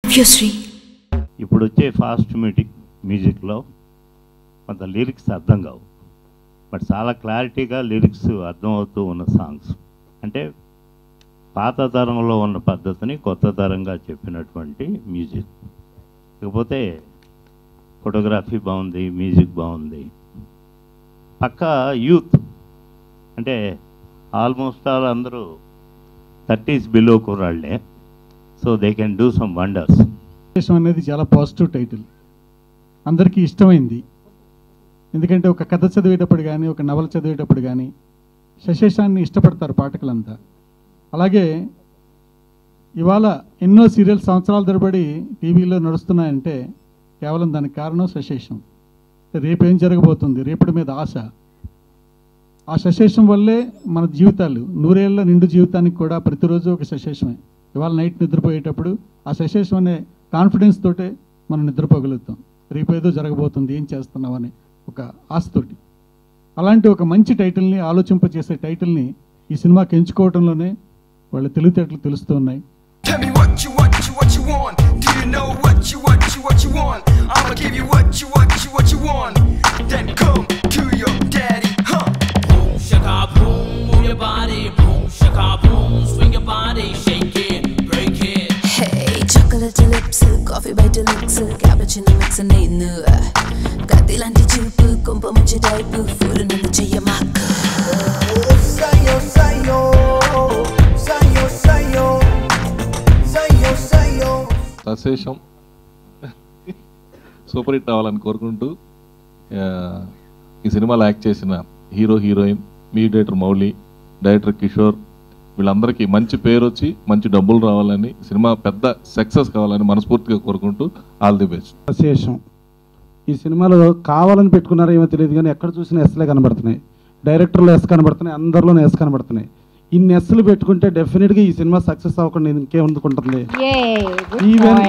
Navya-Sri. ఇప్పుడు వచ్చే fast మ్యూజిక్లో కొంత లిరిక్స్ అర్థం కావు, బట్ చాలా క్లారిటీగా లిరిక్స్ అర్థమవుతూ ఉన్న సాంగ్స్. అంటే పాత తరంలో ఉన్న పద్ధతిని కొత్త తరంగా చెప్పినటువంటి మ్యూజిక్. ఇకపోతే ఫోటోగ్రఫీ బాగుంది, మ్యూజిక్ బాగుంది. పక్కా యూత్ అంటే ఆల్మోస్ట్ ఆల్ అందరూ 30s బిలో కుర్రాళ్లే. So they can do some wonders. అనేది చాలా పాజిటివ్ టైటిల్, అందరికీ ఇష్టమైంది. ఎందుకంటే ఒక కథ చదివేటప్పుడు కానీ, ఒక నవల చదివేటప్పుడు కానీ శశేషాన్ని ఇష్టపడతారు పాఠకులంతా. అలాగే ఇవాళ ఎన్నో సీరియల్ సంవత్సరాల తరబడి టీవీలో నడుస్తున్నాయంటే కేవలం దానికి కారణం శశేషం. రేపేం జరగబోతుంది, రేపటి మీద ఆశ. ఆ శశేషం వల్లే మన జీవితాలు, 100 ఏళ్ల నిండు జీవితానికి కూడా ప్రతిరోజు ఒక శశేషమే. ఇవాళ నైట్ నిద్రపోయేటప్పుడు ఆ శశేషం అనే కాన్ఫిడెన్స్ తోటే మనం నిద్రపోగలుగుతాం. రేపేదో జరగబోతుంది, ఏం చేస్తున్నామని ఒక ఆశతోటి. అలాంటి ఒక మంచి టైటిల్ని, ఆలోచింపచేసే టైటిల్ని ఈ సినిమాకి ఎంచుకోవడంలోనే వాళ్ళ తెలివితేటలు తెలుస్తూ ఉన్నాయి. Tell me what you want. Do you know what you want? I'ma give you what you want. Then come to your daddy, huh? Boom shaka boom, move your body. Boom shaka boom, swing your body, shake it, break it. Hey, chocolate lips, coffee bite lips, cappuccino mix nenu. Kadilanti chupu, kumpa manchi type, full nanu cheyamaku. Sayo, sayo, sayo, sayo, sayo, sayo. శశేషం super hit అవ్వాలని కోరుకుంటూ ఈ సినిమాలో act చేసిన hero, heroine, mediator Mouli, director Kishore, వీళ్ళందరికీ మంచి పేరు వచ్చి మంచి డబ్బులు రావాలని, సినిమా పెద్ద సక్సెస్ కావాలని మనస్ఫూర్తిగా కోరుకుంటూ ఆల్ ది బెస్ట్. శశేషం ఈ సినిమాలో కావాలని పెట్టుకున్నారో ఏమో తెలియదు కానీ ఎక్కడ చూసినా ఎస్లే కనబడుతున్నాయి, డైరెక్టర్లో ఎస్ కనబడుతున్నాయి, అందరిలోనే ఎస్ కనబడుతున్నాయి. ఇన్ని ఎస్లు పెట్టుకుంటే డెఫినెట్గా ఈ సినిమా సక్సెస్ అవ్వకుండా ఇంకేముందుకుంటుంది. ఈవెన్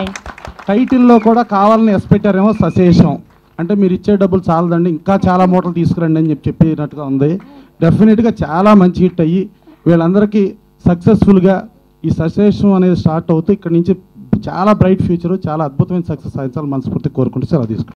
టైటిల్లో కూడా కావాలని ఎస్ పెట్టారేమో శశేషం. అంటే మీరు ఇచ్చే డబ్బులు చాలదండి, ఇంకా చాలా మూటలు తీసుకురండి అని చెప్పినట్టుగా ఉంది. డెఫినెట్గా చాలా మంచి హిట్ అయ్యి వీళ్ళందరికీ సక్సెస్ఫుల్గా ఈ శశేషం అనేది స్టార్ట్ అవుతూ ఇక్కడ నుంచి చాలా బ్రైట్ ఫ్యూచరు, చాలా అద్భుతమైన సక్సెస్ సాధించాలని మనస్ఫూర్తి కోరుకుంటూ సెలవు తీసుకుంటాం.